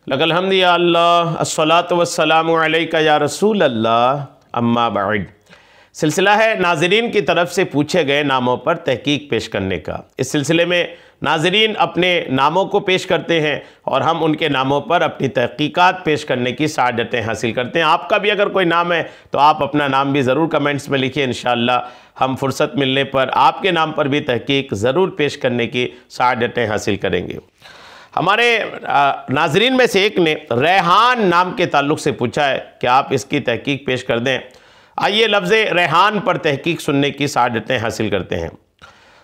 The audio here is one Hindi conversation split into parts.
लकल हम्द या अल्लाह, अस्सलातु वस्सलामु अलैका या रसूल अल्लाह, अम्मा बाद। सिलसिला है नाज़रीन की तरफ से पूछे गए नामों पर तहकीक पेश करने का। इस सिलसिले में नाज़रीन अपने नामों को पेश करते हैं और हम उनके नामों पर अपनी तहकीकात पेश करने की सआदतें हासिल करते हैं। आपका भी अगर कोई नाम है तो आप अपना नाम भी ज़रूर कमेंट्स में लिखिए। इंशाअल्लाह हम फुर्सत मिलने पर आपके नाम पर भी तहकीक ज़रूर पेश करने की सआदतें हासिल करेंगे। हमारे नाज़रीन में से एक ने रेहान नाम के ताल्लुक़ से पूछा है कि आप इसकी तहकीक पेश कर दें। आइए लफ्ज़ रेहान पर तहकीक सुनने की सआदतें हासिल करते हैं।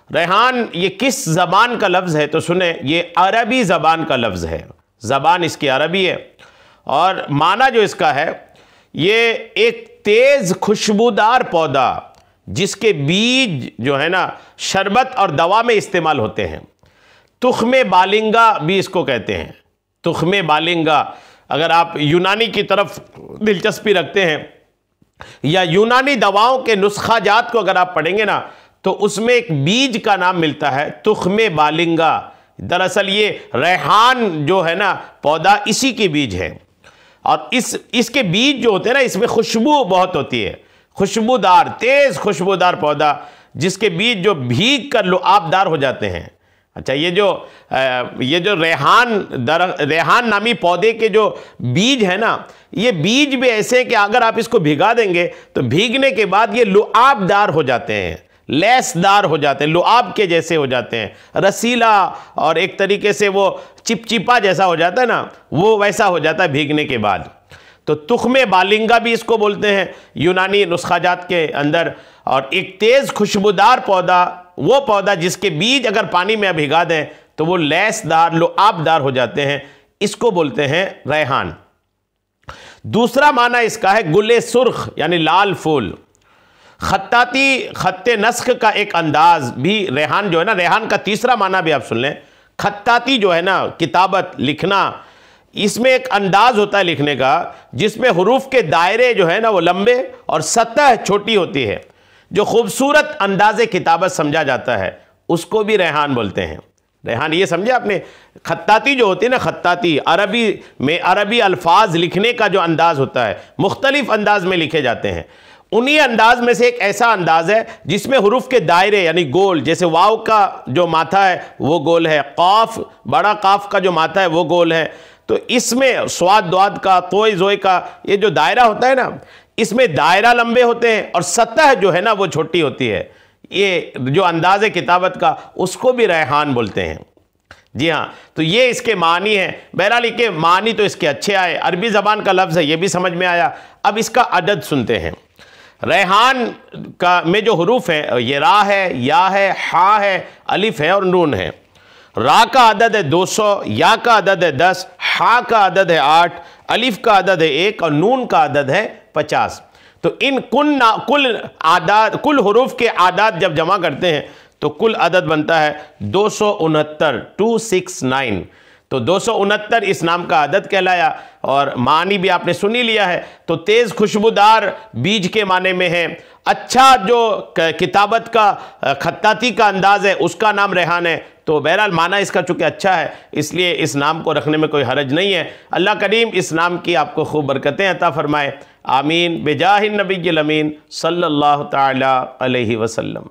रेहान ये किस ज़बान का लफ्ज़ है? तो सुने, ये अरबी ज़बान का लफ्ज़ है। ज़बान इसकी अरबी है और माना जो इसका है, ये एक तेज़ खुशबूदार पौधा जिसके बीज जो है ना शरबत और दवा में इस्तेमाल होते हैं। तुख्मे बालिंगा भी इसको कहते हैं। तुख्मे बालिंगा, अगर आप यूनानी की तरफ दिलचस्पी रखते हैं या यूनानी दवाओं के नुस्खाजात को अगर आप पढ़ेंगे ना, तो उसमें एक बीज का नाम मिलता है तुख्मे बालिंगा। दरअसल ये रेहान जो है ना पौधा, इसी के बीज है और इसके बीज जो होते हैं ना, इसमें खुशबू बहुत होती है। खुशबूदार, तेज़ खुशबूदार पौधा जिसके बीज जो भीग कर लुआबदार हो जाते हैं। अच्छा, ये जो रेहान नामी पौधे के जो बीज है ना, ये बीज भी ऐसे हैं कि अगर आप इसको भिगा देंगे तो भीगने के बाद ये लुआबदार हो जाते हैं, लेसदार हो जाते हैं, लुआब के जैसे हो जाते हैं, रसीला और एक तरीके से वो चिपचिपा जैसा हो जाता है ना, वो वैसा हो जाता है भीगने के बाद। तो तुख्मे बालिंगा भी इसको बोलते हैं यूनानी नुस्खाजात के अंदर। और एक तेज़ खुशबूदार पौधा, वो पौधा जिसके बीज अगर पानी में भिगा दें तो वो लेसदार लुआबदार हो जाते हैं, इसको बोलते हैं रेहान। दूसरा माना इसका है गुले सुर्ख यानी लाल फूल। खत्ताती, खत्ते नस्ख का एक अंदाज भी रेहान जो है ना, रेहान का तीसरा माना भी आप सुन लें। खत्ताती जो है ना, किताबत, लिखना, इसमें एक अंदाज होता है लिखने का जिसमें हुरूफ के दायरे जो है ना वो लंबे और सतह छोटी होती है। जो खूबसूरत अंदाज़े किताबत समझा जाता है उसको भी रेहान बोलते हैं। रेहान ये समझे आपने, खत्ताती जो होती है ना, खत्ताती अरबी में अरबी अल्फाज लिखने का जो अंदाज़ होता है, मुख्तलिफ अंदाज में लिखे जाते हैं। उन्हीं अंदाज में से एक ऐसा अंदाज है जिसमें हुरूफ के दायरे यानी गोल, जैसे वाव का जो माथा है वो गोल है, काफ, बड़ा काफ का जो माथा है वो गोल है। तो इसमें स्वाद द्वाद का, तोय जोय का ये जो दायरा होता है ना, इसमें दायरा लंबे होते हैं और सतह जो है ना वो छोटी होती है। ये जो अंदाज़ है किताबत का, उसको भी रेहान बोलते हैं। जी हाँ, तो ये इसके मानी है। बहरहाल के मानी तो इसके अच्छे आए, अरबी ज़बान का लफ्ज़ है, ये भी समझ में आया। अब इसका अदद सुनते हैं। रेहान का में जो हुरूफ है, ये रा है, या है, हा है, अलिफ है और नून है। रा का अदद है 200, या का अदद है 10, हा का अदद है 8, अलिफ का अदद है 1 और नून का अदद है 50। तो इन कुल हुरूफ के आदाद जब जमा करते हैं तो कुल अदद बनता है 269, 269। तो 269 इस नाम का अदद कहलाया और मानी भी आपने सुनी लिया है। तो तेज़ खुशबूदार बीज के माने में है। अच्छा जो किताबत का, खत्ताती का अंदाज है, उसका नाम रेहान है। तो बहरहाल माना इसका चूँकि अच्छा है, इसलिए इस नाम को रखने में कोई हरज नहीं है। अल्लाह करीम इस नाम की आपको खूब बरकतें अता फरमाए। आमीन। बेजाहिन नबी अमीन सल्लल्लाहु ताला अलैहि वसल्लम।